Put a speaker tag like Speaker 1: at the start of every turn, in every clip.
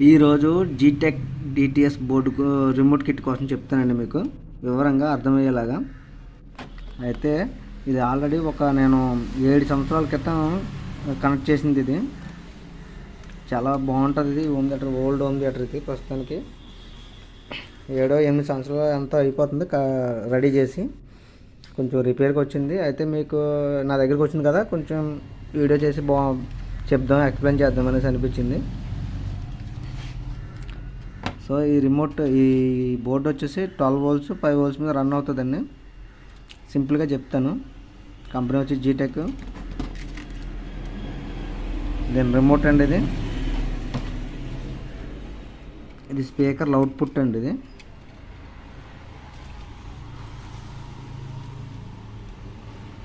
Speaker 1: ఈరోజు G Tech DTS బోర్డుకు remote kit కోసం చెప్తానండి మీకు వివరంగా అర్థమయ్యేలాగా. అయితే ఇది ఆల్రెడీ నేను 7 సంవత్సరాల క్రితం కనెక్ట్ చేసింది. ఇది చాలా బాగుంటుంది. ఇది home theatre, old home theatre. ఇది ప్రస్తుతానికి 7-8 సంవత్సరాలు ఎంతో అయిపోతుంది రెడీ చేసి. కొంచెం రిపేర్కి వచ్చింది. అయితే మీకు నా దగ్గరికి వచ్చింది కదా, కొంచెం వీడియో చేసి చెప్దాం, ఎక్స్ప్లెయిన్ చేద్దాం అనేసి అనిపించింది. సో ఈ బోర్డు వచ్చేసి 12 volts 5 volts మీద రన్ అవుతుందండి. సింపుల్గా చెప్తాను. కంపెనీ వచ్చి జీటెక్. దీని రిమోట్ అండి. ఇది స్పీకర్ అవుట్పుట్ అండి.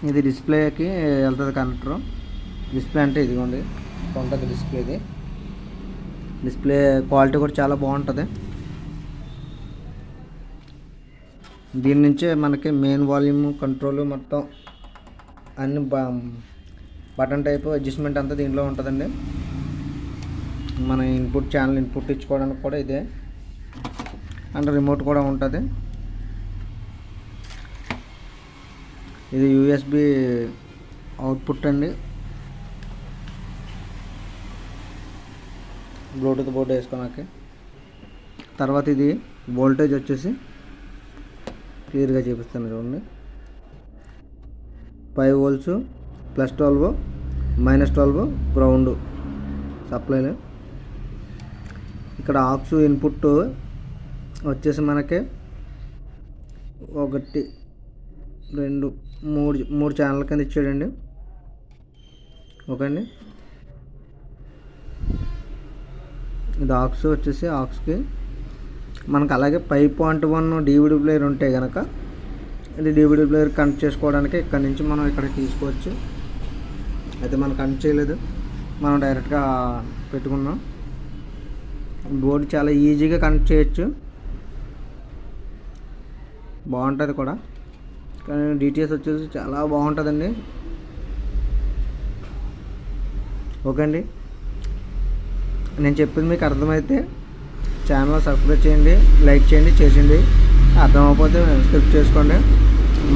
Speaker 1: ఇది డిస్ప్లేకి వెళ్తుంది కనెక్టర్. డిస్ప్లే అంటే ఇదిగోండి ఉంటుంది డిస్ప్లేది. డిస్ప్లే క్వాలిటీ కూడా చాలా బాగుంటుంది. దీని నుంచే మనకి మెయిన్ వాల్యూమ్ కంట్రోల్ మొత్తం అన్ని బటన్ టైప్ అడ్జస్ట్మెంట్ అంతా దీంట్లో ఉంటుందండి. మన ఛానల్ ఇన్పుట్ ఇచ్చుకోవడానికి కూడా ఇదే, అండ్ రిమోట్ కూడా ఉంటుంది. ఇది యూఎస్బి అవుట్పుట్ అండి. బ్లూటూత్ బోర్డు వేసుకోడానికి. తర్వాత ఇది వోల్టేజ్ వచ్చేసి క్లియర్గా చూపిస్తాను చూడండి. 5 volts +12 -12 గ్రౌండ్ సప్లైలు. ఇక్కడ ఆక్స్ ఇన్పుట్ వచ్చేసి మనకి 1 2 3 ఛానల్ కింద ఇచ్చాడండి. ఓకే అండి. ఇది ఆక్స్ వచ్చేసి ఆక్స్కి మనకు అలాగే 5.1 DVD ప్లేయర్ ఉంటే కనుక ఇది DVD ప్లేయర్ కనెక్ట్ చేసుకోవడానికి ఇక్కడ నుంచి మనం ఇక్కడ తీసుకోవచ్చు. అయితే మనం కనెక్ట్ చేయలేదు, మనం డైరెక్ట్గా పెట్టుకున్నాం. బోర్డు చాలా ఈజీగా కనెక్ట్ చేయొచ్చు, బాగుంటుంది కూడా. కానీ డిటిఎస్ వచ్చేసి చాలా బాగుంటుందండి. ఓకే అండి. నేను చెప్పింది మీకు అర్థమైతే ఛానల్ సబ్స్క్రైబ్ చేయండి, లైక్ చేయండి, చేసిండి. అర్థమైపోతే స్క్రిప్ట్ చేసుకోండి.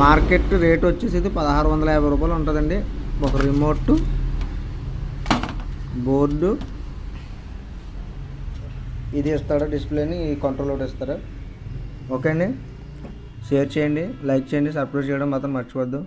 Speaker 1: మార్కెట్ రేట్ వచ్చేసి ఇది 1650 రూపాయలు ఉంటుందండి. ఒక రిమోట్, బోర్డు, ఇది ఇస్తాడు డిస్ప్లేని, ఈ కంట్రోల్ ఒకటి ఇస్తారు. ఓకే అండి. షేర్ చేయండి, లైక్ చేయండి, సబ్స్క్రైబ్ చేయడం మాత్రం మర్చిపోద్దు.